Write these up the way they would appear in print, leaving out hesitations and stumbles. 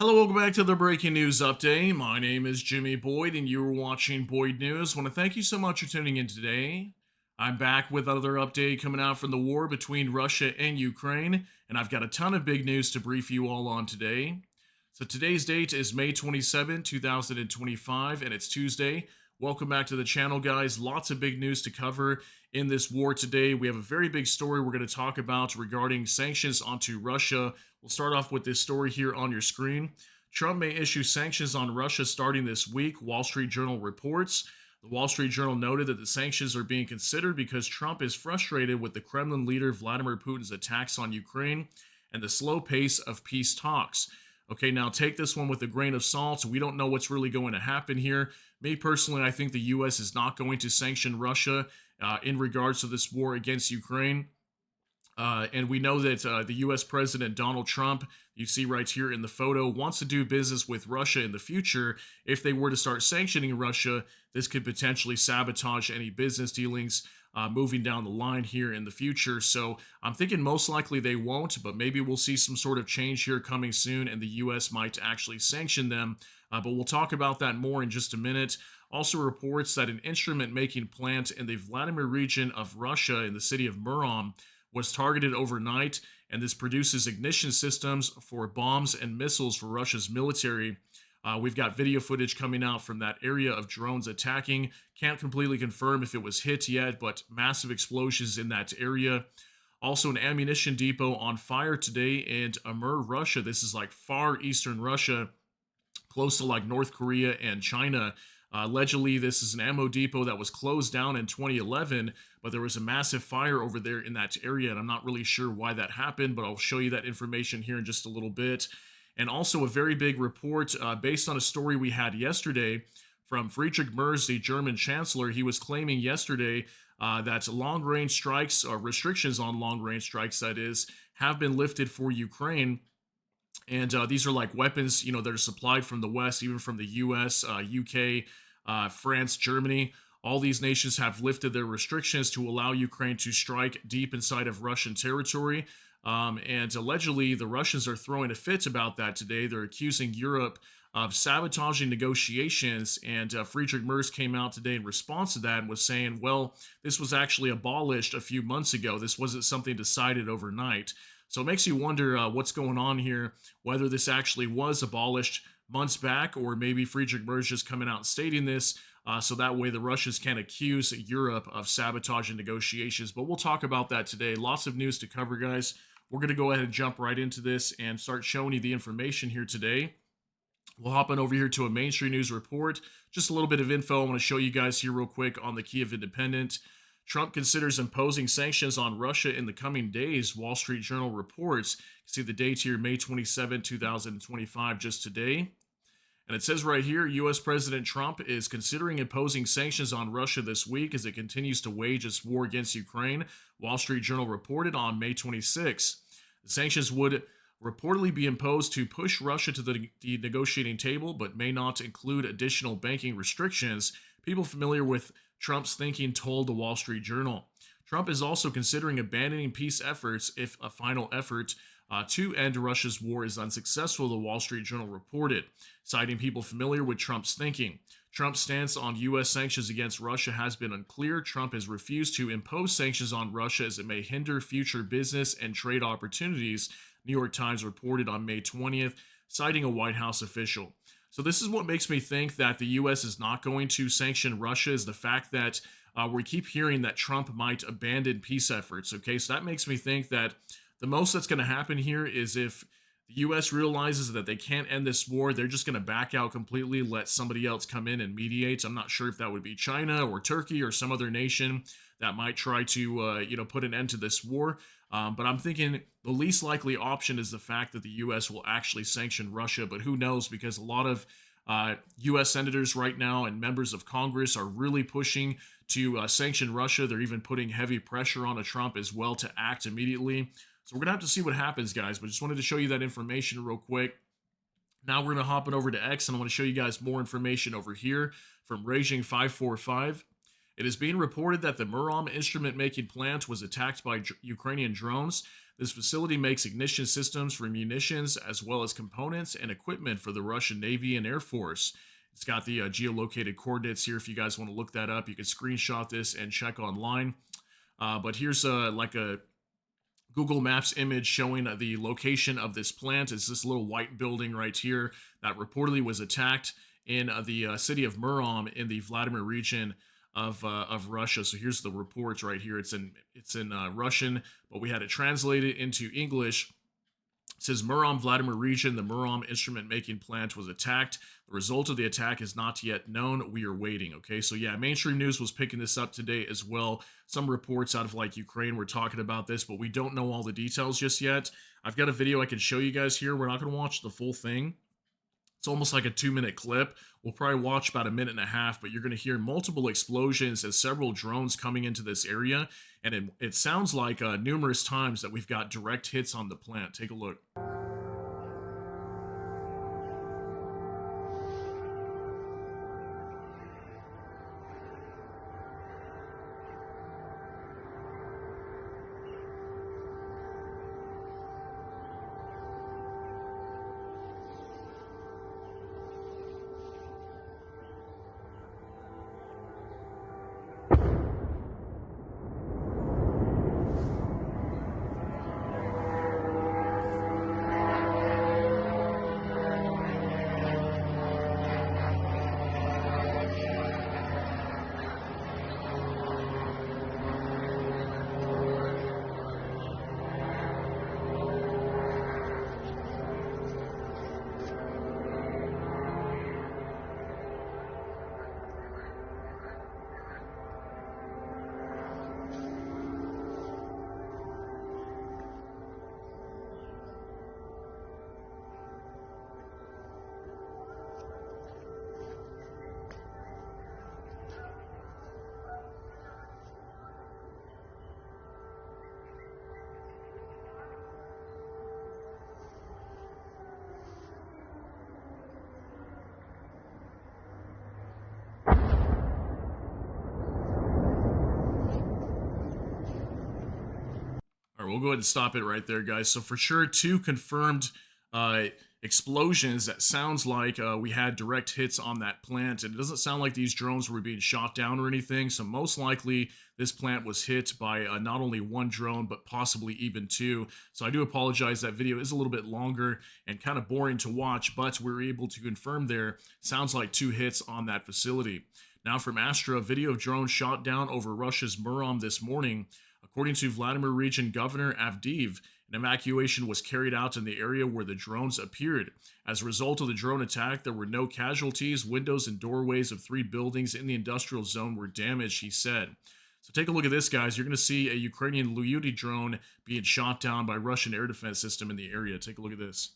Hello, welcome back to the Breaking News Update. My name is Jimmy Boyd, and you are watching Boyd News. Want to thank you so much for tuning in today. I'm back with another update coming out from the war between Russia and Ukraine, and I've got a ton of big news to brief you all on today. So today's date is May 27, 2025, and it's Tuesday. Welcome back to the channel, guys. Lots of big news to cover in this war today. We have a very big story we're going to talk about regarding sanctions onto Russia. We'll start off with this story here on your screen. Trump may issue sanctions on Russia starting this week, Wall Street Journal reports. The Wall Street Journal noted that the sanctions are being considered because Trump is frustrated with the Kremlin leader Vladimir Putin's attacks on Ukraine and the slow pace of peace talks. Okay, now take this one with a grain of salt. We don't know what's really going to happen here. Me personally, I think the U.S. is not going to sanction Russia in regards to this war against Ukraine. And we know that the U.S. President Donald Trump, you see right here in the photo, wants to do business with Russia in the future. If they were to start sanctioning Russia, this could potentially sabotage any business dealings moving down the line here in the future. So I'm thinking most likely they won't, but maybe we'll see some sort of change here coming soon, and the U.S. might actually sanction them. But we'll talk about that more in just a minute. Also reports that an instrument-making plant in the Vladimir region of Russia in the city of Muram was targeted overnight, and this produces ignition systems for bombs and missiles for Russia's military. We've got video footage coming out from that area of drones attacking. Can't completely confirm if it was hit yet, but massive explosions in that area. Also, an ammunition depot on fire today in Amur, Russia. This is like far eastern Russia, close to like North Korea and China. Allegedly, this is an ammo depot that was closed down in 2011, but there was a massive fire over there in that area, and I'm not really sure why that happened, but I'll show you that information here in just a little bit. And also a very big report based on a story we had yesterday from Friedrich Merz, the German chancellor. He was claiming yesterday that long-range strikes, or restrictions on long-range strikes, that is, have been lifted for Ukraine. And these are like weapons, that are supplied from the West, even from the U.S., UK, France, Germany. All these nations have lifted their restrictions to allow Ukraine to strike deep inside of Russian territory. And allegedly, the Russians are throwing a fit about that today. They're accusing Europe of sabotaging negotiations. And Friedrich Merz came out today in response to that and was saying, well, this was actually abolished a few months ago. This wasn't something decided overnight. So it makes you wonder what's going on here, whether this actually was abolished months back, or maybe Friedrich Merz just coming out and stating this, so that way the Russians can accuse Europe of sabotaging negotiations. But we'll talk about that today. Lots of news to cover, guys. We're going to go ahead and jump right into this and start showing you the information here today. We'll hop on over here to a mainstream news report. Just a little bit of info I want to show you guys here real quick on the Kiev Independent. Trump considers imposing sanctions on Russia in the coming days, Wall Street Journal reports. You can see the date here, May 27, 2025, just today. And it says right here, U.S. President Trump is considering imposing sanctions on Russia this week as it continues to wage its war against Ukraine, Wall Street Journal reported on May 26. The sanctions would reportedly be imposed to push Russia to the negotiating table, but may not include additional banking restrictions. People familiar with Trump's thinking told the Wall Street Journal. Trump is also considering abandoning peace efforts if a final effort to end Russia's war is unsuccessful, the Wall Street Journal reported, citing people familiar with Trump's thinking. Trump's stance on U.S. sanctions against Russia has been unclear. Trump has refused to impose sanctions on Russia as it may hinder future business and trade opportunities, New York Times reported on May 20th, citing a White House official. So this is what makes me think that the U.S. is not going to sanction Russia, is the fact that we keep hearing that Trump might abandon peace efforts. Okay, so that makes me think that the most that's going to happen here is if the U.S. realizes that they can't end this war, they're just going to back out completely, let somebody else come in and mediate. I'm not sure if that would be China or Turkey or some other nation that might try to, put an end to this war. But I'm thinking the least likely option is the fact that the U.S. will actually sanction Russia. But who knows? Because a lot of U.S. senators right now and members of Congress are really pushing to sanction Russia. They're even putting heavy pressure on Trump as well to act immediately. So we're going to have to see what happens, guys. But just wanted to show you that information real quick. Now we're going to hop it over to X, and I want to show you guys more information over here from Raging545. It is being reported that the Muram instrument-making plant was attacked by Ukrainian drones. This facility makes ignition systems for munitions as well as components and equipment for the Russian Navy and Air Force. It's got the geolocated coordinates here. If you guys want to look that up, you can screenshot this and check online. But here's like a Google Maps image showing the location of this plant. It's this little white building right here that reportedly was attacked in the city of Muram in the Vladimir region of Russia. So here's the reports right here. It's in Russian, but we had it translated into English. It says Muram, Vladimir region, the Muram instrument making plant was attacked. The result of the attack is not yet known. We are waiting. Okay, so yeah, mainstream news was picking this up today as well. Some reports out of like Ukraine were talking about this, but we don't know all the details just yet. I've got a video I can show you guys here. We're not going to watch the full thing. It's almost like a 2-minute clip. We'll probably watch about a minute and a half, but you're going to hear multiple explosions and several drones coming into this area. And it sounds like numerous times that we've got direct hits on the plant. Take a look. We'll go ahead and stop it right there, guys. So for sure, 2 confirmed explosions. That sounds like we had direct hits on that plant, and it doesn't sound like these drones were being shot down or anything. So most likely this plant was hit by not only 1 drone, but possibly even 2. So I do apologize. That video is a little bit longer and kind of boring to watch, but we were able to confirm there. Sounds like 2 hits on that facility. Now from Astra, video of drones shot down over Russia's Muram this morning. According to Vladimir Region Governor Avdiv, an evacuation was carried out in the area where the drones appeared. As a result of the drone attack, there were no casualties. Windows and doorways of 3 buildings in the industrial zone were damaged, he said. So take a look at this, guys. You're going to see a Ukrainian Lyuty drone being shot down by Russian air defense system in the area. Take a look at this.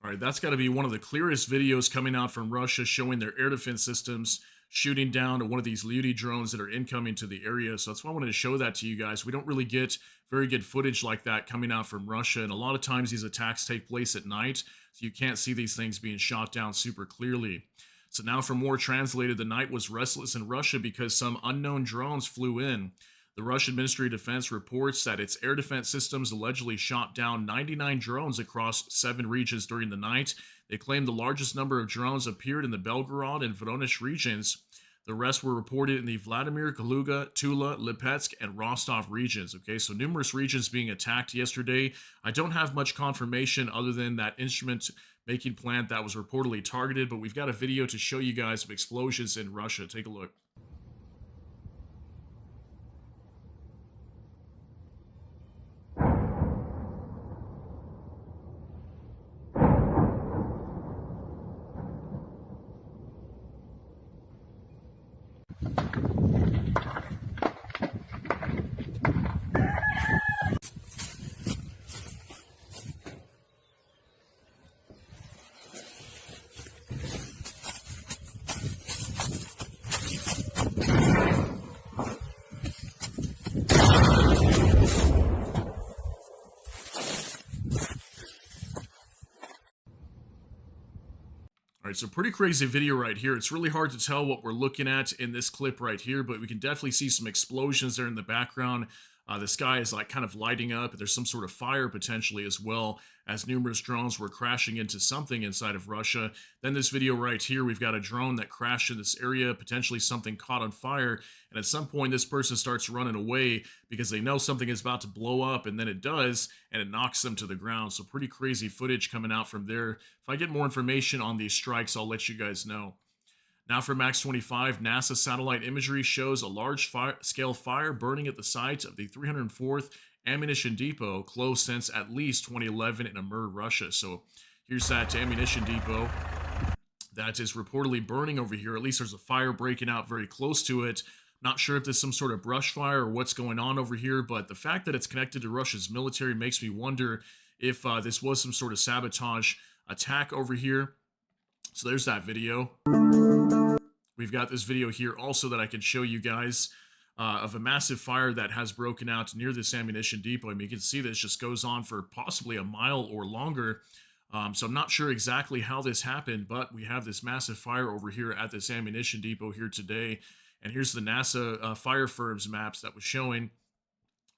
All right, that's got to be one of the clearest videos coming out from Russia showing their air defense systems shooting down one of these Lyuty drones that are incoming to the area. So that's why I wanted to show that to you guys. We don't really get very good footage like that coming out from Russia, and a lot of times these attacks take place at night, so you can't see these things being shot down super clearly. So now for more translated, the night was restless in Russia because some unknown drones flew in. The Russian Ministry of Defense reports that its air defense systems allegedly shot down 99 drones across 7 regions during the night. They claim the largest number of drones appeared in the Belgorod and Voronezh regions. The rest were reported in the Vladimir, Kaluga, Tula, Lipetsk, and Rostov regions. Okay, so numerous regions being attacked yesterday. I don't have much confirmation other than that instrument making plant that was reportedly targeted, but we've got a video to show you guys of explosions in Russia. Take a look. All right, so pretty crazy video right here. It's really hard to tell what we're looking at in this clip right here, but we can definitely see some explosions there in the background. The sky is like kind of lighting up. There's some sort of fire potentially as well, as numerous drones were crashing into something inside of Russia. Then this video right here, we've got a drone that crashed in this area, potentially something caught on fire. And at some point, this person starts running away because they know something is about to blow up, and then it does, and it knocks them to the ground. So pretty crazy footage coming out from there. If I get more information on these strikes, I'll let you guys know. Now for Max 25, NASA satellite imagery shows a large scale fire burning at the site of the 304th ammunition depot, closed since at least 2011 in Amur, Russia. So here's that ammunition depot that is reportedly burning over here. At least there's a fire breaking out very close to it. Not sure if there's some sort of brush fire or what's going on over here, but the fact that it's connected to Russia's military makes me wonder if this was some sort of sabotage attack over here. So there's that video. We've got this video here also that I can show you guys of a massive fire that has broken out near this ammunition depot. I mean, you can see this just goes on for possibly a mile or longer. So I'm not sure exactly how this happened, but we have this massive fire over here at this ammunition depot here today. And here's the NASA fire firm's maps that was showing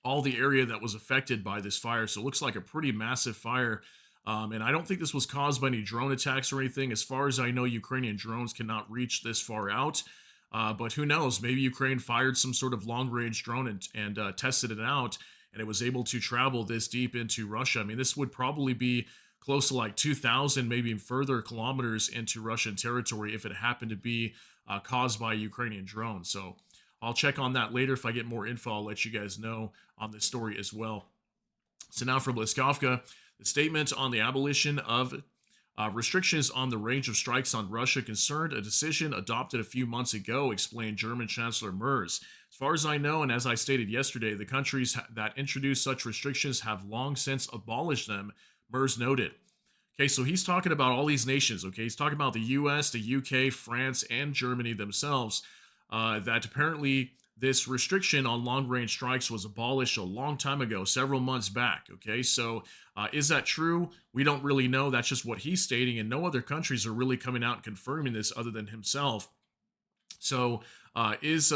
all the area that was affected by this fire. So it looks like a pretty massive fire. And I don't think this was caused by any drone attacks or anything. As far as I know, Ukrainian drones cannot reach this far out. But who knows? Maybe Ukraine fired some sort of long-range drone and tested it out, and it was able to travel this deep into Russia. I mean, this would probably be close to like 2,000, maybe further kilometers into Russian territory if it happened to be caused by a Ukrainian drone. So I'll check on that later. If I get more info, I'll let you guys know on this story as well. So now for Bliskovka. The statement on the abolition of restrictions on the range of strikes on Russia concerned a decision adopted a few months ago, explained German Chancellor Merz. As far as I know, and as I stated yesterday, the countries that introduced such restrictions have long since abolished them, Merz noted. Okay, so he's talking about all these nations, okay? He's talking about the US, the UK, France, and Germany themselves, that apparently this restriction on long-range strikes was abolished a long time ago, several months back, okay? So is that true? We don't really know. That's just what he's stating, and no other countries are really coming out and confirming this other than himself. So is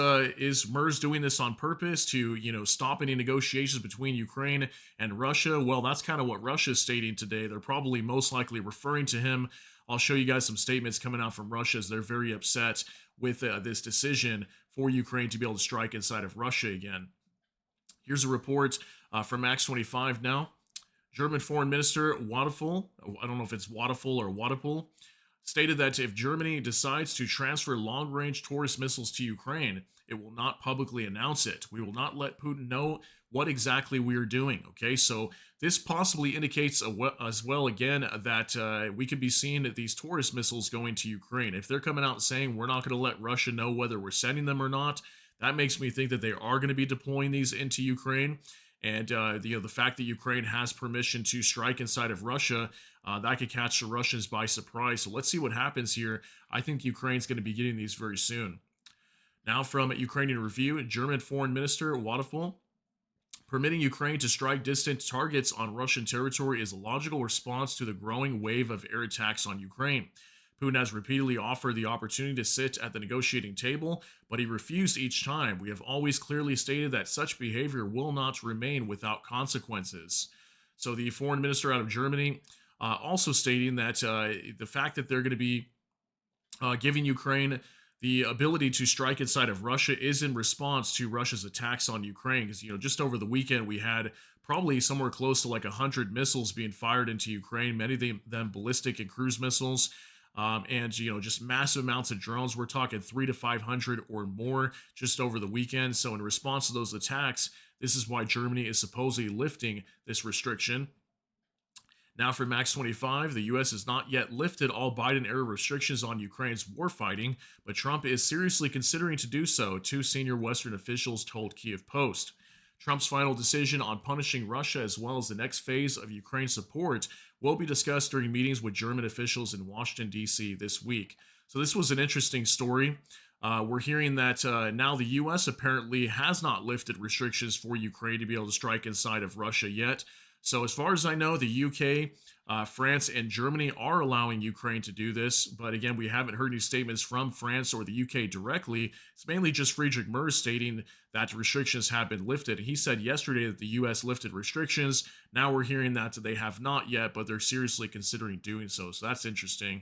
Merz doing this on purpose to, stop any negotiations between Ukraine and Russia? Well, that's kind of what Russia's stating today. They're probably most likely referring to him. I'll show you guys some statements coming out from Russia as they're very upset with this decision for Ukraine to be able to strike inside of Russia again. Here's a report from Max 25 now. German Foreign Minister Wadapul, I don't know if it's Wadapul or Wadapul, stated that if Germany decides to transfer long-range Taurus missiles to Ukraine, it will not publicly announce it. We will not let Putin know what exactly we are doing, okay? So this possibly indicates as well, again, that we could be seeing these Taurus missiles going to Ukraine. If they're coming out saying we're not going to let Russia know whether we're sending them or not, that makes me think that they are going to be deploying these into Ukraine. And the fact that Ukraine has permission to strike inside of Russia, that could catch the Russians by surprise. So let's see what happens here. I think Ukraine's going to be getting these very soon. Now from Ukrainian Review, German Foreign Minister Wadapul, permitting Ukraine to strike distant targets on Russian territory is a logical response to the growing wave of air attacks on Ukraine. Putin has repeatedly offered the opportunity to sit at the negotiating table, but he refused each time. We have always clearly stated that such behavior will not remain without consequences. So the foreign minister out of Germany also stating that the fact that they're going to be giving Ukraine the ability to strike inside of Russia is in response to Russia's attacks on Ukraine. Because, just over the weekend, we had probably somewhere close to like 100 missiles being fired into Ukraine, many of them ballistic and cruise missiles. And just massive amounts of drones. We're talking 300 to 500 or more just over the weekend. So in response to those attacks, this is why Germany is supposedly lifting this restriction. Now for Max 25, the U.S. has not yet lifted all Biden-era restrictions on Ukraine's warfighting, but Trump is seriously considering to do so, two senior Western officials told Kiev Post. Trump's final decision on punishing Russia as well as the next phase of Ukraine support will be discussed during meetings with German officials in Washington, D.C. this week. So this was an interesting story. We're hearing that now the U.S. apparently has not lifted restrictions for Ukraine to be able to strike inside of Russia yet. So, as far as I know, the UK, France, and Germany are allowing Ukraine to do this. But again, we haven't heard any statements from France or the UK directly. It's mainly just Friedrich Merz stating that restrictions have been lifted. He said yesterday that the US lifted restrictions. Now we're hearing that they have not yet, but they're seriously considering doing so. So, that's interesting.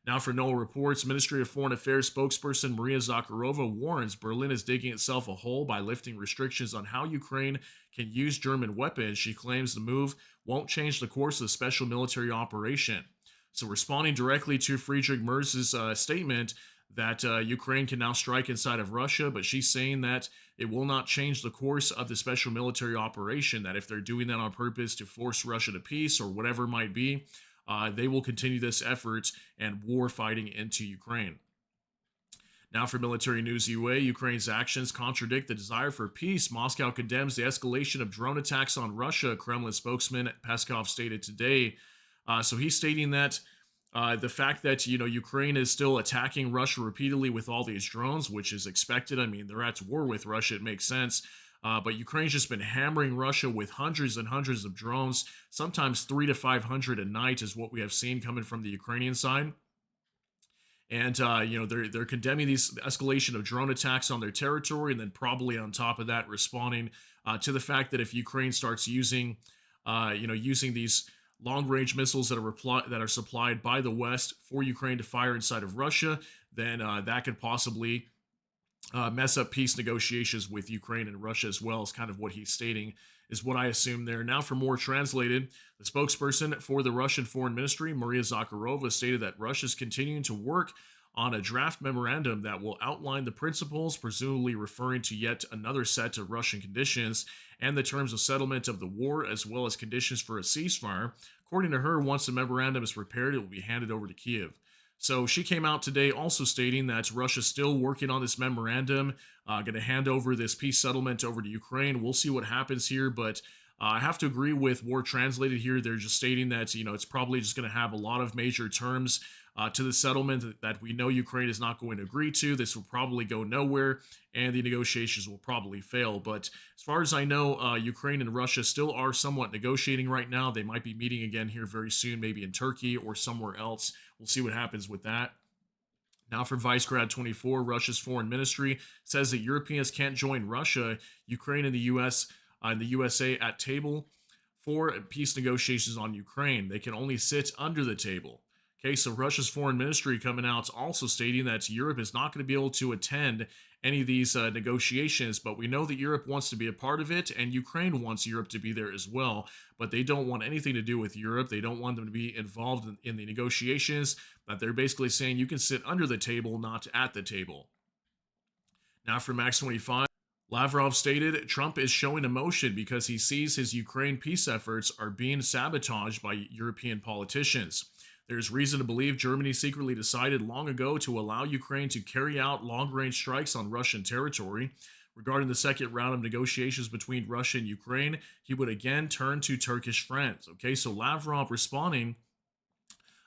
Now, for Noel Reports, Ministry of Foreign Affairs spokesperson Maria Zakharova warns Berlin is digging itself a hole by lifting restrictions on how Ukraine can use German weapons. She claims the move won't change the course of the special military operation. So, responding directly to Friedrich Merz's statement that Ukraine can now strike inside of Russia, but she's saying that it will not change the course of the special military operation, that if they're doing that on purpose to force Russia to peace or whatever it might be, they will continue this effort and war fighting into Ukraine. Now, for military news UA, Ukraine's actions contradict the desire for peace. Moscow condemns the escalation of drone attacks on Russia, Kremlin spokesman Peskov stated today. So he's stating that the fact that Ukraine is still attacking Russia repeatedly with all these drones, which is expected. I mean, they're at war with Russia; it makes sense. But Ukraine's just been hammering Russia with hundreds and hundreds of drones, sometimes 300 to 500 a night, is what we have seen coming from the Ukrainian side. And they're condemning these escalation of drone attacks on their territory, and then probably on top of that, responding to the fact that if Ukraine starts using these long range missiles that are supplied by the West for Ukraine to fire inside of Russia, then that could possibly mess up peace negotiations with Ukraine and Russia as well, is kind of what he's stating, is what I assume there. Now, for more translated, the spokesperson for the Russian Foreign Ministry, Maria Zakharova, stated that Russia is continuing to work on a draft memorandum that will outline the principles, presumably referring to yet another set of Russian conditions and the terms of settlement of the war, as well as conditions for a ceasefire. According to her, once the memorandum is prepared, it will be handed over to Kiev. So she came out today also stating that Russia's still working on this memorandum, going to hand over this peace settlement over to Ukraine. We'll see what happens here, but I have to agree with War Translated here. They're just stating that, it's probably just going to have a lot of major terms to the settlement that we know Ukraine is not going to agree to. This will probably go nowhere, and the negotiations will probably fail. But as far as I know, Ukraine and Russia still are somewhat negotiating right now. They might be meeting again here very soon, maybe in Turkey or somewhere else. We'll see what happens with that. Now, for Vicegrad 24, Russia's foreign ministry says that Europeans can't join Russia, Ukraine, and the U.S. And the USA at table for peace negotiations on Ukraine. They can only sit under the table. Okay, so Russia's foreign ministry coming out also stating that Europe is not going to be able to attend any of these negotiations, but we know that Europe wants to be a part of it, and Ukraine wants Europe to be there as well, but they don't want anything to do with Europe. They don't want them to be involved in the negotiations, but they're basically saying you can sit under the table, not at the table. Now, for Max 25, Lavrov stated Trump is showing emotion because he sees his Ukraine peace efforts are being sabotaged by European politicians. There's reason to believe Germany secretly decided long ago to allow Ukraine to carry out long-range strikes on Russian territory. Regarding the second round of negotiations between Russia and Ukraine, he would again turn to Turkish friends. Okay, so Lavrov responding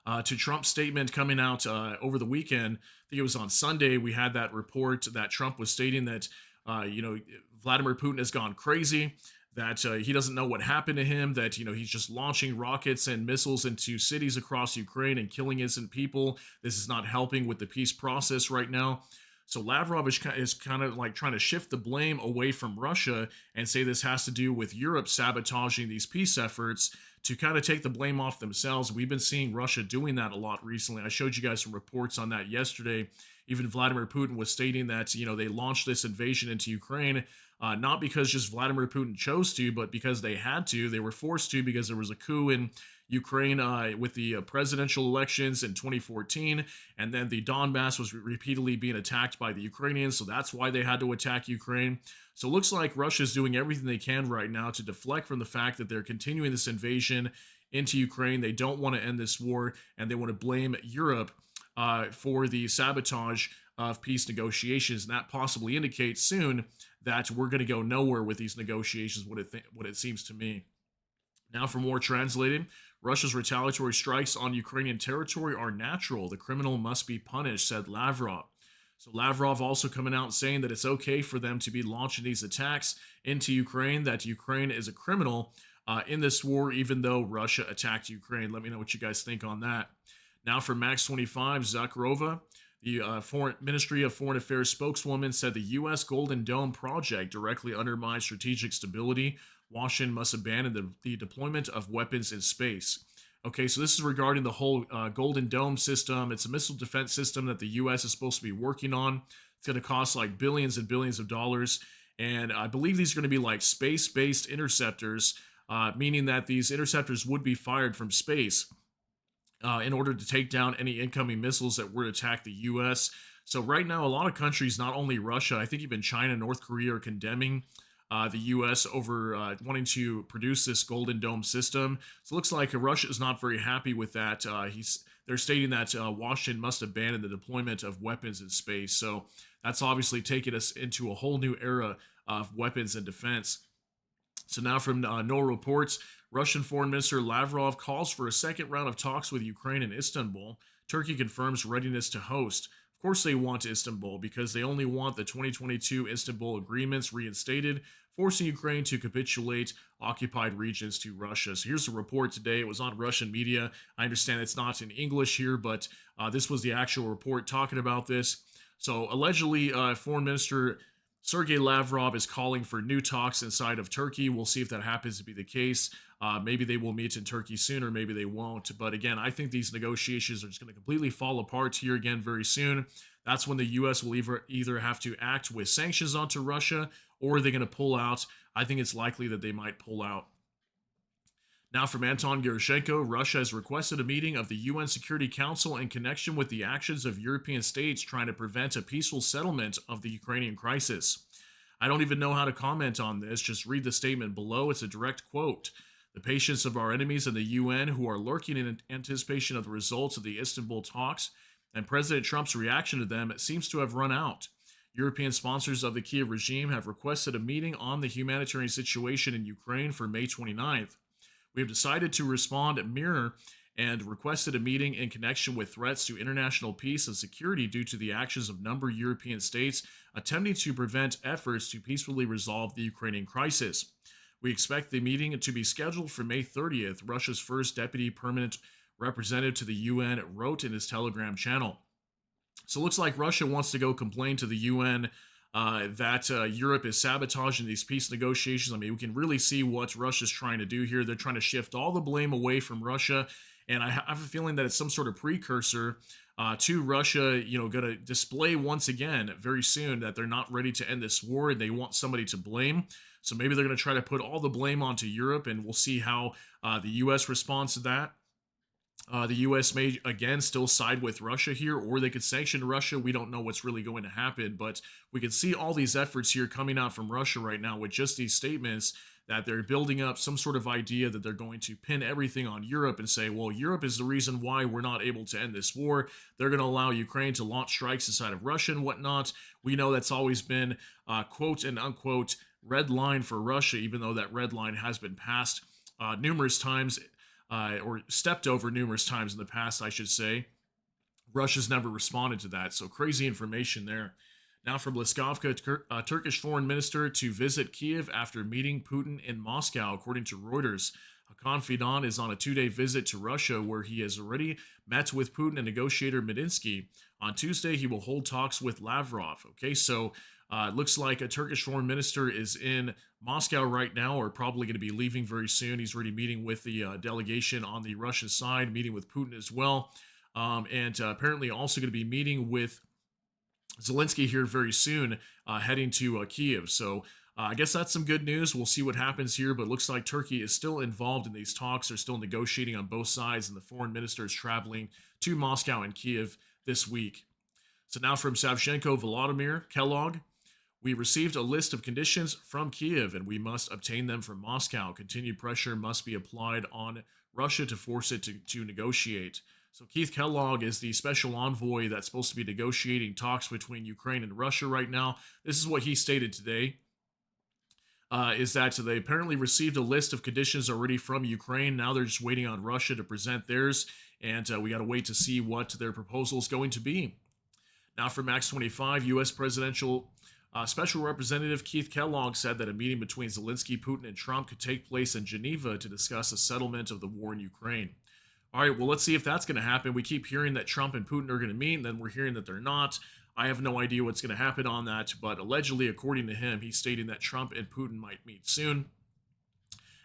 to Trump's statement coming out over the weekend. I think it was on Sunday. We had that report that Trump was stating that Vladimir Putin has gone crazy, that he doesn't know what happened to him, that, he's just launching rockets and missiles into cities across Ukraine and killing innocent people. This is not helping with the peace process right now. So Lavrov is kind of like trying to shift the blame away from Russia and say this has to do with Europe sabotaging these peace efforts to kind of take the blame off themselves. We've been seeing Russia doing that a lot recently. I showed you guys some reports on that yesterday. Even Vladimir Putin was stating that, they launched this invasion into Ukraine, not because just Vladimir Putin chose to, but because they had to. They were forced to because there was a coup in Ukraine with the presidential elections in 2014, and then the Donbass was repeatedly being attacked by the Ukrainians, so that's why they had to attack Ukraine. So it looks like Russia's doing everything they can right now to deflect from the fact that they're continuing this invasion into Ukraine. They don't want to end this war, and they want to blame Europe for the sabotage of peace negotiations, and that possibly indicates soon that we're going to go nowhere with these negotiations, what it seems to me. Now, for more translated, Russia's retaliatory strikes on Ukrainian territory are natural. The criminal must be punished, said Lavrov. So Lavrov also coming out and saying that it's okay for them to be launching these attacks into Ukraine, that Ukraine is a criminal in this war, even though Russia attacked Ukraine. Let me know what you guys think on that. Now, from Max 25, Zakharova, the Foreign Ministry of Foreign Affairs spokeswoman, said the U.S. Golden Dome project directly undermines strategic stability. Washington must abandon the deployment of weapons in space. Okay, so this is regarding the whole Golden Dome system. It's a missile defense system that the U.S. is supposed to be working on. It's going to cost like billions and billions of dollars. And I believe these are going to be like space based interceptors, meaning that these interceptors would be fired from space in order to take down any incoming missiles that would attack the U.S. So right now, a lot of countries, not only Russia, I think even China, North Korea, are condemning the U.S. over wanting to produce this Golden Dome system. So it looks like Russia is not very happy with that. They're stating that Washington must abandon the deployment of weapons in space. So that's obviously taken us into a whole new era of weapons and defense. So now from No Reports, Russian Foreign Minister Lavrov calls for a second round of talks with Ukraine in Istanbul. Turkey confirms readiness to host. Of course they want Istanbul because they only want the 2022 Istanbul agreements reinstated, forcing Ukraine to capitulate occupied regions to Russia. So here's the report today. It was on Russian media. I understand it's not in English here, but this was the actual report talking about this. So allegedly, Foreign Minister Sergei Lavrov is calling for new talks inside of Turkey. We'll see if that happens to be the case. Maybe they will meet in Turkey soon, or maybe they won't. But again, I think these negotiations are just going to completely fall apart here again very soon. That's when the U.S. will either have to act with sanctions onto Russia, or they're going to pull out. I think it's likely that they might pull out. Now from Anton Gerashenko, Russia has requested a meeting of the UN Security Council in connection with the actions of European states trying to prevent a peaceful settlement of the Ukrainian crisis. I don't even know how to comment on this. Just read the statement below. It's a direct quote. The patience of our enemies in the UN, who are lurking in anticipation of the results of the Istanbul talks, and President Trump's reaction to them, seems to have run out. European sponsors of the Kiev regime have requested a meeting on the humanitarian situation in Ukraine for May 29th. We have decided to respond mirror and requested a meeting in connection with threats to international peace and security due to the actions of a number of European states attempting to prevent efforts to peacefully resolve the Ukrainian crisis. We expect the meeting to be scheduled for May 30th, Russia's first deputy permanent representative to the UN wrote in his Telegram channel. So it looks like Russia wants to go complain to the UN that Europe is sabotaging these peace negotiations. I mean, we can really see what Russia's trying to do here. They're trying to shift all the blame away from Russia, and I have a feeling that it's some sort of precursor to Russia, going to display once again very soon that they're not ready to end this war and they want somebody to blame. So maybe they're going to try to put all the blame onto Europe, and we'll see how the U.S. responds to that. The U.S. may, again, still side with Russia here, or they could sanction Russia. We don't know what's really going to happen, but we can see all these efforts here coming out from Russia right now with just these statements that they're building up some sort of idea that they're going to pin everything on Europe and say, well, Europe is the reason why we're not able to end this war. They're going to allow Ukraine to launch strikes inside of Russia and whatnot. We know that's always been, quote and unquote, red line for Russia, even though that red line has been passed numerous times, or stepped over numerous times in the past, I should say. Russia's never responded to that, so crazy information there. Now from Bliskovka, Turkish foreign minister to visit Kiev after meeting Putin in Moscow, according to Reuters. Hakan Fidan is on a 2-day visit to Russia, where he has already met with Putin and negotiator Medinsky. On Tuesday, he will hold talks with Lavrov. Okay, so it looks like a Turkish foreign minister is in Moscow right now, or probably going to be leaving very soon. He's already meeting with the delegation on the Russian side, meeting with Putin as well, and apparently also going to be meeting with Zelensky here very soon, heading to Kiev. So I guess that's some good news. We'll see what happens here, but it looks like Turkey is still involved in these talks. They're still negotiating on both sides, and the foreign minister is traveling to Moscow and Kiev this week. So now from Savchenko, Volodymyr Kellogg. We received a list of conditions from Kiev, and we must obtain them from Moscow. Continued pressure must be applied on Russia to force it to negotiate. So Keith Kellogg is the special envoy that's supposed to be negotiating talks between Ukraine and Russia right now. This is what he stated today, is that they apparently received a list of conditions already from Ukraine. Now they're just waiting on Russia to present theirs, and we got to wait to see what their proposal is going to be. Now for Max 25, U.S. presidential Special Representative Keith Kellogg said that a meeting between Zelensky, Putin, and Trump could take place in Geneva to discuss a settlement of the war in Ukraine. All right, well, let's see if that's going to happen. We keep hearing that Trump and Putin are going to meet, and then we're hearing that they're not. I have no idea what's going to happen on that, but allegedly, according to him, he's stating that Trump and Putin might meet soon.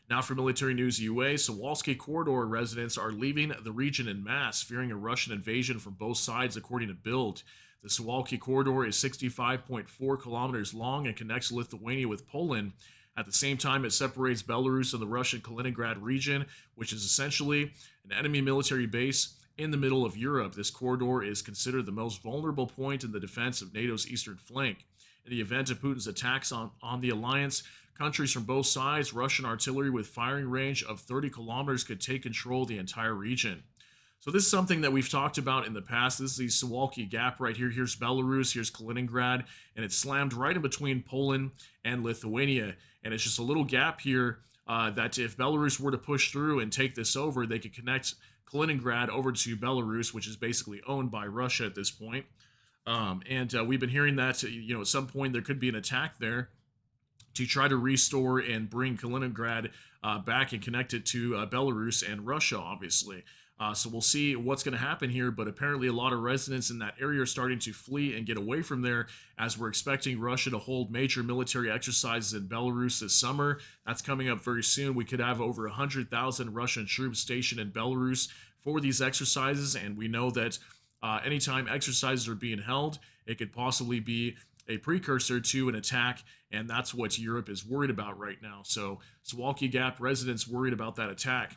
Now for military news UA, Suwalski corridor residents are leaving the region en masse, fearing a Russian invasion from both sides, according to Bild. The Suwalki corridor is 65.4 kilometers long and connects Lithuania with Poland. At the same time, it separates Belarus and the Russian Kaliningrad region, which is essentially an enemy military base in the middle of Europe. This corridor is considered the most vulnerable point in the defense of NATO's eastern flank. In the event of Putin's attacks on the alliance, countries from both sides, Russian artillery with firing range of 30 kilometers could take control of the entire region. So this is something that we've talked about in the past. This is the Sulki Gap right here. Here's Belarus, here's Kaliningrad, and it's slammed right in between Poland and Lithuania. And it's just a little gap here that if Belarus were to push through and take this over, they could connect Kaliningrad over to Belarus, which is basically owned by Russia at this point. We've been hearing that, at some point there could be an attack there to try to restore and bring Kaliningrad back and connect it to Belarus and Russia, obviously. So we'll see what's going to happen here, but apparently a lot of residents in that area are starting to flee and get away from there, as we're expecting Russia to hold major military exercises in Belarus this summer. That's coming up very soon. We could have over 100,000 Russian troops stationed in Belarus for these exercises, and we know that anytime exercises are being held, it could possibly be a precursor to an attack, and that's what Europe is worried about right now. So Suwalki Gap residents worried about that attack.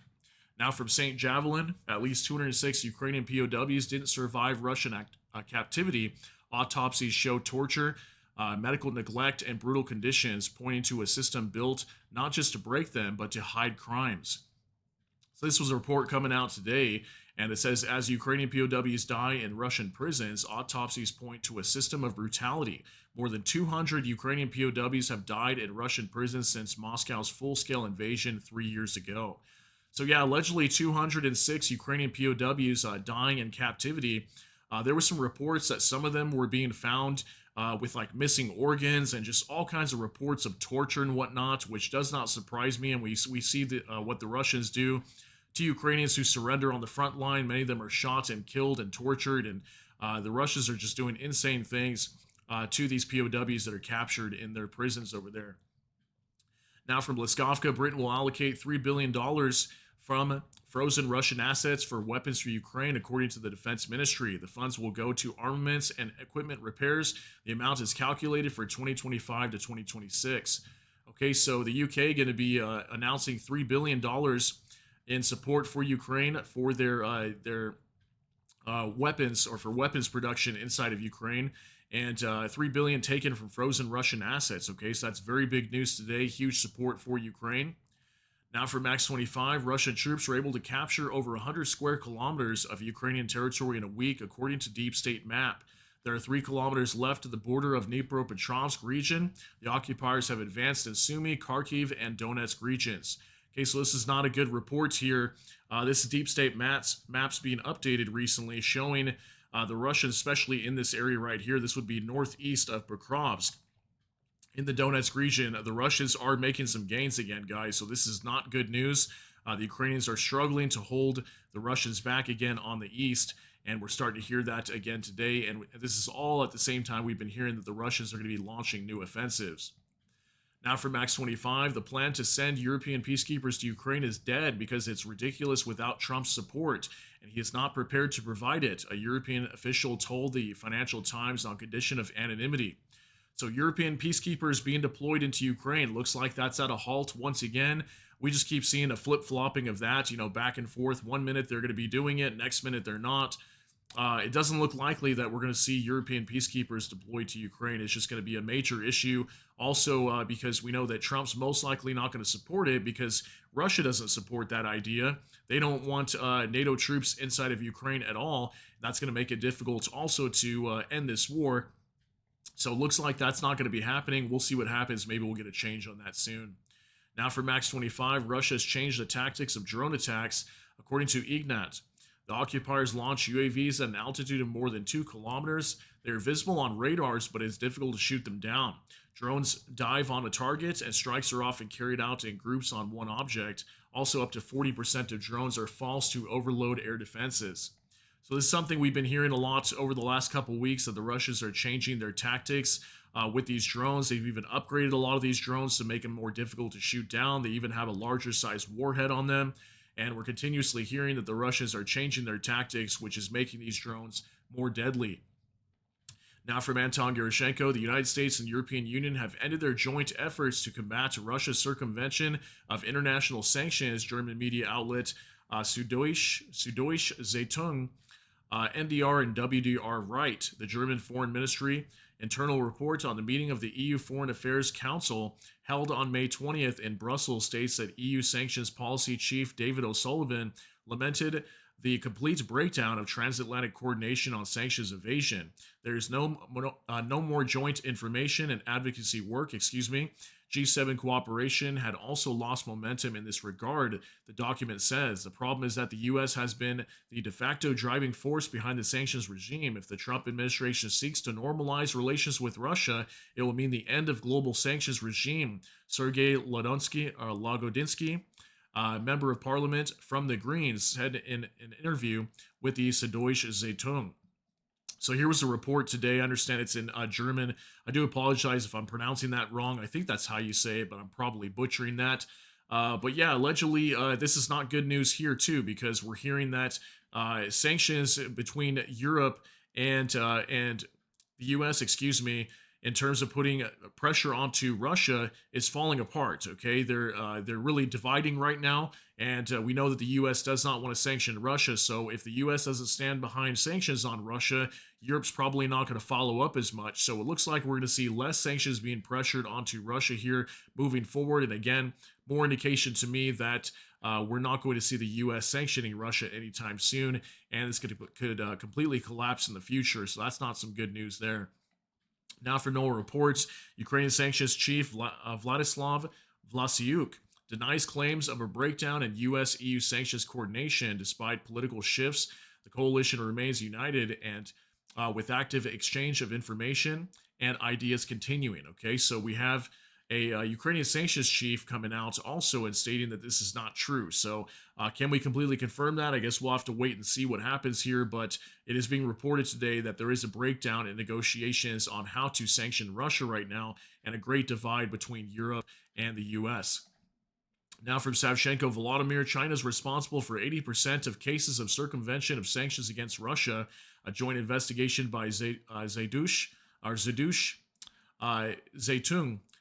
Now from St. Javelin, at least 206 Ukrainian POWs didn't survive Russian captivity. Autopsies show torture, medical neglect, and brutal conditions, pointing to a system built not just to break them, but to hide crimes. So this was a report coming out today, and it says, as Ukrainian POWs die in Russian prisons, autopsies point to a system of brutality. More than 200 Ukrainian POWs have died in Russian prisons since Moscow's full-scale invasion 3 years ago. So yeah, allegedly 206 Ukrainian POWs dying in captivity. There were some reports that some of them were being found with like missing organs and just all kinds of reports of torture and whatnot, which does not surprise me. And we see what the Russians do to Ukrainians who surrender on the front line. Many of them are shot and killed and tortured, and the Russians are just doing insane things to these POWs that are captured in their prisons over there. Now from Bliskovka, Britain will allocate $3 billion from frozen Russian assets for weapons for Ukraine, according to the Defense Ministry. The funds will go to armaments and equipment repairs. The amount is calculated for 2025 to 2026. Okay, so the UK going to be announcing $3 billion in support for Ukraine for their weapons, or for weapons production inside of Ukraine, and $3 billion taken from frozen Russian assets. Okay, so that's very big news today. Huge support for Ukraine. Now for Max 25, Russian troops were able to capture over 100 square kilometers of Ukrainian territory in a week, according to Deep State Map. There are 3 kilometers left to the border of Dnipropetrovsk region. The occupiers have advanced in Sumy, Kharkiv, and Donetsk regions. Okay, so this is not a good report here. This is Deep State maps being updated recently, showing the Russians, especially in this area right here. This would be northeast of Pokrovsk. In the Donetsk region, the Russians are making some gains again, guys, so this is not good news. The Ukrainians are struggling to hold the Russians back again on the east, and we're starting to hear that again today, and this is all at the same time we've been hearing that the Russians are going to be launching new offensives. Now for Max 25, the plan to send European peacekeepers to Ukraine is dead because it's ridiculous without Trump's support, and he is not prepared to provide it, a European official told the Financial Times on condition of anonymity. So European peacekeepers being deployed into Ukraine, looks like that's at a halt once again. We just keep seeing a flip-flopping of that, back and forth. 1 minute they're going to be doing it, next minute they're not. It doesn't look likely that we're going to see European peacekeepers deployed to Ukraine. It's just going to be a major issue. Also, because we know that Trump's most likely not going to support it because Russia doesn't support that idea. They don't want NATO troops inside of Ukraine at all. That's going to make it difficult also to end this war. So it looks like that's not going to be happening. We'll see what happens. Maybe we'll get a change on that soon. Now for Max 25, Russia has changed the tactics of drone attacks, according to Ignat. The occupiers launch UAVs at an altitude of more than 2 kilometers. They are visible on radars, but it's difficult to shoot them down. Drones dive on a target, and strikes are often carried out in groups on one object. Also, up to 40% of drones are false to overload air defenses. So this is something we've been hearing a lot over the last couple of weeks, that the Russians are changing their tactics with these drones. They've even upgraded a lot of these drones to make them more difficult to shoot down. They even have a larger size warhead on them. And we're continuously hearing that the Russians are changing their tactics, which is making these drones more deadly. Now, from Anton Gerashenko, the United States and the European Union have ended their joint efforts to combat Russia's circumvention of international sanctions. German media outlet Süddeutsche Zeitung, NDR and WDR write. The German Foreign Ministry internal report on the meeting of the EU Foreign Affairs Council held on May 20th in Brussels states that EU sanctions policy chief David O'Sullivan lamented the complete breakdown of transatlantic coordination on sanctions evasion. There is no more joint information and advocacy work, G7 cooperation had also lost momentum in this regard, the document says. The problem is that the U.S. has been the de facto driving force behind the sanctions regime. If the Trump administration seeks to normalize relations with Russia, it will mean the end of global sanctions regime. Sergei Lagodinsky, member of parliament from the Greens, said in an interview with the Süddeutsche Zeitung. So here was the report today. I understand it's in German. I do apologize if I'm pronouncing that wrong. I think that's how you say it, but I'm probably butchering that. But yeah, allegedly, this is not good news here too, because we're hearing that sanctions between Europe and the U.S., in terms of putting pressure onto Russia, is falling apart. Okay, they're really dividing right now, and we know that the U.S. does not want to sanction Russia. So if the U.S. doesn't stand behind sanctions on Russia, Europe's probably not going to follow up as much. So it looks like we're going to see less sanctions being pressured onto Russia here moving forward. And again, more indication to me that we're not going to see the U.S. sanctioning Russia anytime soon, and this could completely collapse in the future. So that's not some good news there. Now for NOAA reports, Ukrainian sanctions chief Vladislav Vlasiuk denies claims of a breakdown in U.S.-EU sanctions coordination. Despite political shifts, the coalition remains united and with active exchange of information and ideas continuing. Okay, so we have a Ukrainian sanctions chief coming out also and stating that this is not true. So can we completely confirm that? I guess we'll have to wait and see what happens here, but it is being reported today that there is a breakdown in negotiations on how to sanction Russia right now, and a great divide between Europe and the U.S. Now from Savchenko Volodymyr, China is responsible for 80% of cases of circumvention of sanctions against Russia. A joint investigation by Zeitung,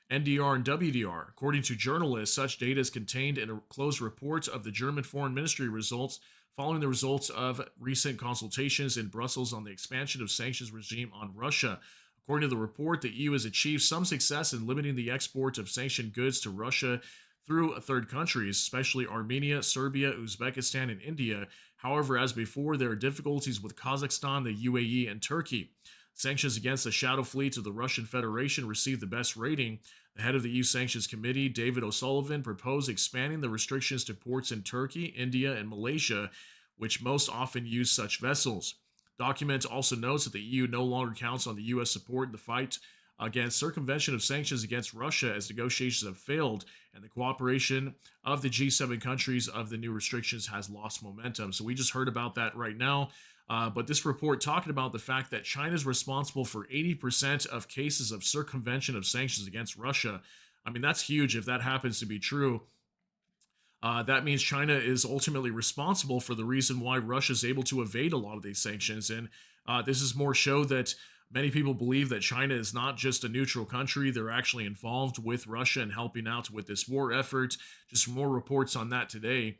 NDR and WDR. According to journalists, such data is contained in a closed report of the German Foreign Ministry results following the results of recent consultations in Brussels on the expansion of sanctions regime on Russia. According to the report, the EU has achieved some success in limiting the export of sanctioned goods to Russia through third countries, especially Armenia, Serbia, Uzbekistan, and India. However, as before, there are difficulties with Kazakhstan, the UAE, and Turkey. Sanctions against the shadow fleets of the Russian Federation received the best rating. The head of the EU Sanctions Committee, David O'Sullivan, proposed expanding the restrictions to ports in Turkey, India, and Malaysia, which most often use such vessels. Document also notes that the EU no longer counts on the U.S. support in the fight against circumvention of sanctions against Russia, as negotiations have failed, and the cooperation of the G7 countries of the new restrictions has lost momentum. So we just heard about that right now. But this report talking about the fact that China is responsible for 80% of cases of circumvention of sanctions against Russia. I mean, that's huge if that happens to be true. That means China is ultimately responsible for the reason why Russia is able to evade a lot of these sanctions. And this is more show that many people believe that China is not just a neutral country. They're actually involved with Russia and helping out with this war effort. Just more reports on that today.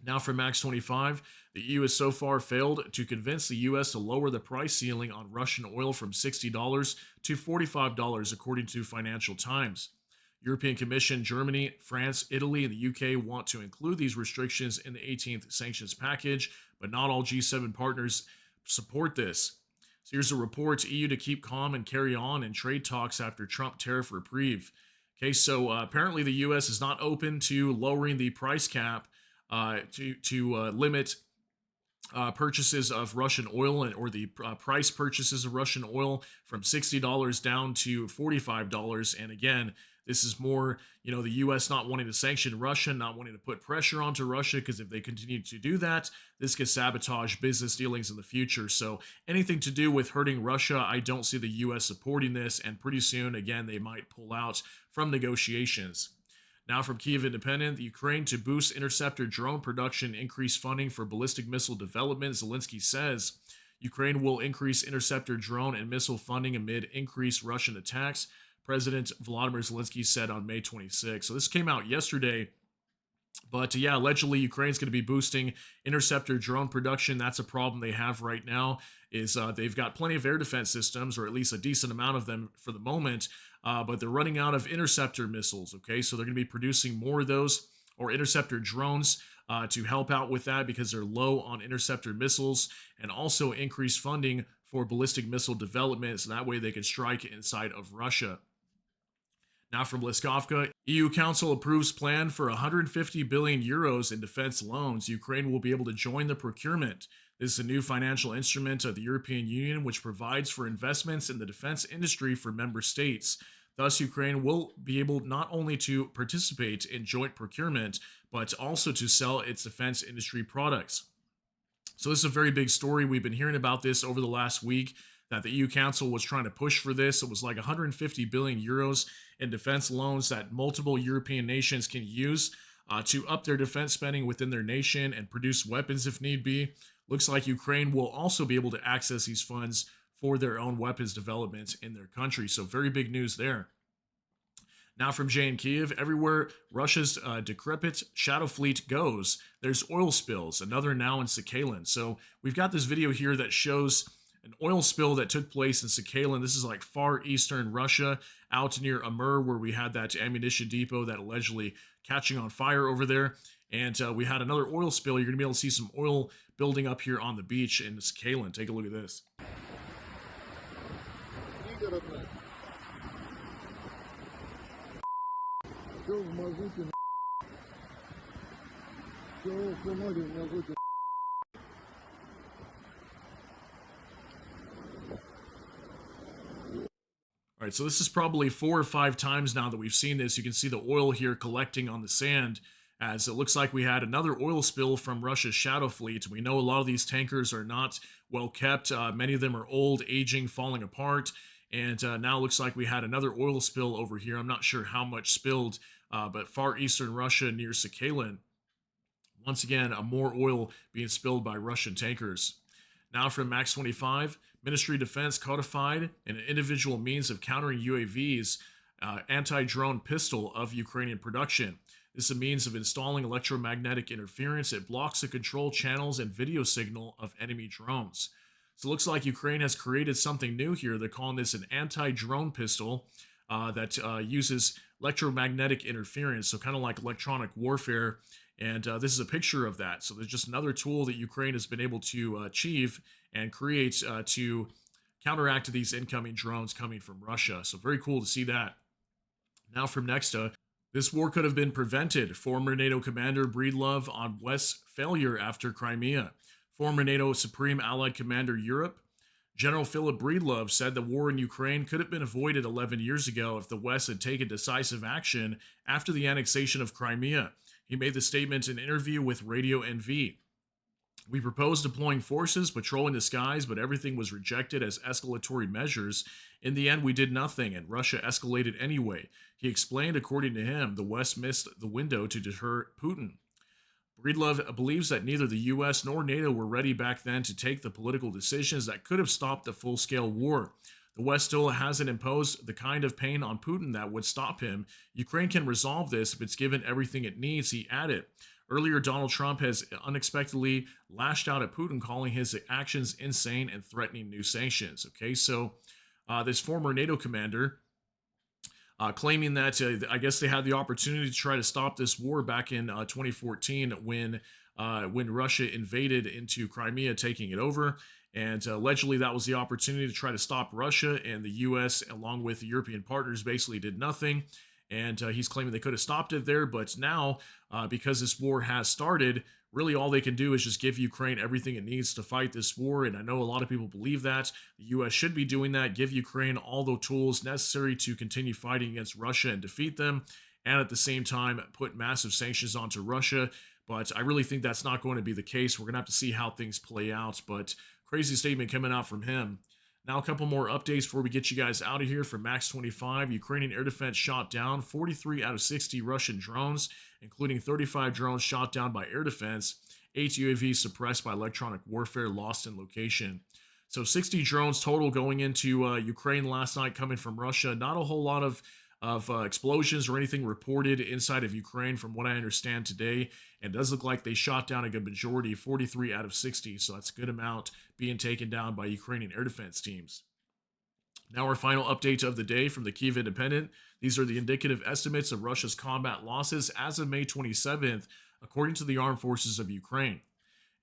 Now for Max 25, the EU has so far failed to convince the U.S. to lower the price ceiling on Russian oil from $60 to $45, according to Financial Times. European Commission, Germany, France, Italy, and the UK want to include these restrictions in the 18th sanctions package, but not all G7 partners support this. So here's a report: EU to keep calm and carry on in trade talks after Trump tariff reprieve. Okay, so apparently the U.S. is not open to lowering the price cap to limit purchases of Russian oil or the price purchases of Russian oil from $60 down to $45. And again, this is more, the U.S. not wanting to sanction Russia, not wanting to put pressure onto Russia, because if they continue to do that, this could sabotage business dealings in the future. So anything to do with hurting Russia, I don't see the U.S. supporting this. And pretty soon, again, they might pull out from negotiations. Now from Kiev Independent, the Ukraine to boost interceptor drone production, increase funding for ballistic missile development. Zelensky says Ukraine will increase interceptor drone and missile funding amid increased Russian attacks. President Volodymyr Zelensky said on May 26. So this came out yesterday. But yeah, allegedly Ukraine's going to be boosting interceptor drone production. That's a problem they have right now. Is they've got plenty of air defense systems, or at least a decent amount of them for the moment, but they're running out of interceptor missiles. Okay, so they're going to be producing more of those, or interceptor drones, to help out with that, because they're low on interceptor missiles, and also increase funding for ballistic missile development, so that way they can strike inside of Russia. Now from Liskovka, EU Council approves plan for 150 billion euros in defense loans. Ukraine will be able to join the procurement. This is a new financial instrument of the European Union which provides for investments in the defense industry for member states. Thus, Ukraine will be able not only to participate in joint procurement, but also to sell its defense industry products. So this is a very big story. We've been hearing about this over the last week, that the EU Council was trying to push for this. It was like 150 billion euros in defense loans that multiple European nations can use to up their defense spending within their nation and produce weapons if need be. Looks like Ukraine will also be able to access these funds for their own weapons development in their country. So very big news there. Now from Jay in Kiev, everywhere Russia's decrepit shadow fleet goes, there's oil spills, another now in Sakhalin. So we've got this video here that shows an oil spill that took place in Sakhalin. This is like far eastern Russia, out near Amur, where we had that ammunition depot that allegedly catching on fire over there. And we had another oil spill. You're going to be able to see some oil building up here on the beach in Sakhalin. Take a look at this. All right, so this is probably 4 or 5 times now that we've seen this. You can see the oil here collecting on the sand, as it looks like we had another oil spill from Russia's shadow fleet. We know a lot of these tankers are not well kept. Many of them are old, aging, falling apart. And now it looks like we had another oil spill over here. I'm not sure how much spilled, but far eastern Russia near Sakhalin. Once again, more oil being spilled by Russian tankers. Now from Max 25, Ministry of Defense codified an individual means of countering UAVs, anti-drone pistol of Ukrainian production. This is a means of installing electromagnetic interference. It blocks the control channels and video signal of enemy drones. So it looks like Ukraine has created something new here. They're calling this an anti-drone pistol that uses electromagnetic interference, so kind of like electronic warfare. And this is a picture of that. So there's just another tool that Ukraine has been able to achieve and create to counteract these incoming drones coming from Russia. So very cool to see that. Now from Nexta, this war could have been prevented. Former NATO commander Breedlove on West's failure after Crimea. Former NATO Supreme Allied Commander Europe, General Philip Breedlove, said the war in Ukraine could have been avoided 11 years ago if the West had taken decisive action after the annexation of Crimea. He made the statement in an interview with Radio NV. We proposed deploying forces, patrolling the skies, but everything was rejected as escalatory measures. In the end, we did nothing, and Russia escalated anyway. He explained, according to him, the West missed the window to deter Putin. Breedlove believes that neither the U.S. nor NATO were ready back then to take the political decisions that could have stopped the full-scale war. The West still hasn't imposed the kind of pain on Putin that would stop him. Ukraine can resolve this if it's given everything it needs, he added. Earlier, Donald Trump has unexpectedly lashed out at Putin, calling his actions insane and threatening new sanctions. Okay, so this former NATO commander claiming that I guess they had the opportunity to try to stop this war back in 2014 when Russia invaded into Crimea, taking it over. And allegedly that was the opportunity to try to stop Russia, and the U.S. along with the European partners basically did nothing. And he's claiming they could have stopped it there, but now because this war has started, really all they can do is just give Ukraine everything it needs to fight this war. And I know a lot of people believe that. The US should be doing that, give Ukraine all the tools necessary to continue fighting against Russia and defeat them, and at the same time put massive sanctions onto Russia. But I really think that's not going to be the case. We're going to have to see how things play out. But crazy statement coming out from him. Now, a couple more updates before we get you guys out of here. From Max 25, Ukrainian air defense shot down 43 out of 60 Russian drones, including 35 drones shot down by air defense, 8 UAVs suppressed by electronic warfare, lost in location. So 60 drones total going into Ukraine last night coming from Russia. Not a whole lot of explosions or anything reported inside of Ukraine from what I understand today. And it does look like they shot down a good majority, 43 out of 60. So that's a good amount being taken down by Ukrainian air defense teams. Now our final update of the day from the Kiev Independent. These are the indicative estimates of Russia's combat losses as of May 27th, according to the Armed Forces of Ukraine.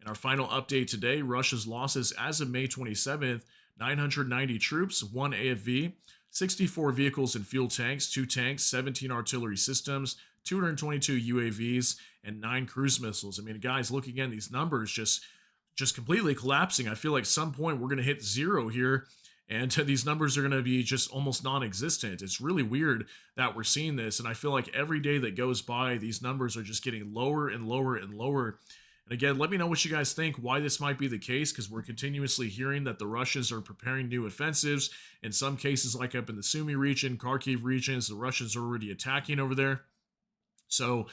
In our final update today, Russia's losses as of May 27th, 990 troops, 1 AFV, 64 vehicles and fuel tanks, 2 tanks, 17 artillery systems, 222 UAVs, and 9 cruise missiles. I mean, guys, look again, these numbers just completely collapsing. I feel like some point we're going to hit zero here, and these numbers are going to be just almost non-existent. It's really weird that we're seeing this, and I feel like every day that goes by, these numbers are just getting lower and lower and lower. And again, let me know what you guys think, why this might be the case, because we're continuously hearing that the Russians are preparing new offensives. In some cases, like up in the Sumy region, Kharkiv regions, the Russians are already attacking over there. So,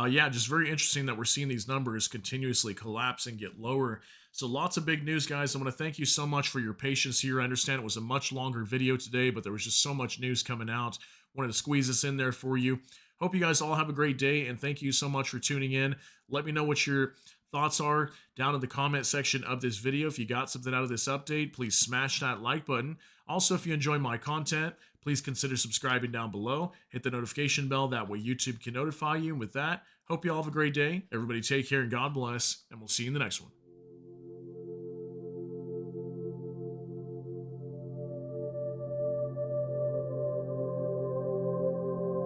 yeah, just very interesting that we're seeing these numbers continuously collapse and get lower. So lots of big news, guys. I want to thank you so much for your patience here. I understand it was a much longer video today, but there was just so much news coming out. Wanted to squeeze this in there for you. Hope you guys all have a great day, and thank you so much for tuning in. Let me know what your thoughts are down in the comment section of this video. If you got something out of this update, please smash that like button. Also, if you enjoy my content, please consider subscribing down below. Hit the notification bell, that way YouTube can notify you. And with that, hope you all have a great day. Everybody take care and God bless, and we'll see you in the next one.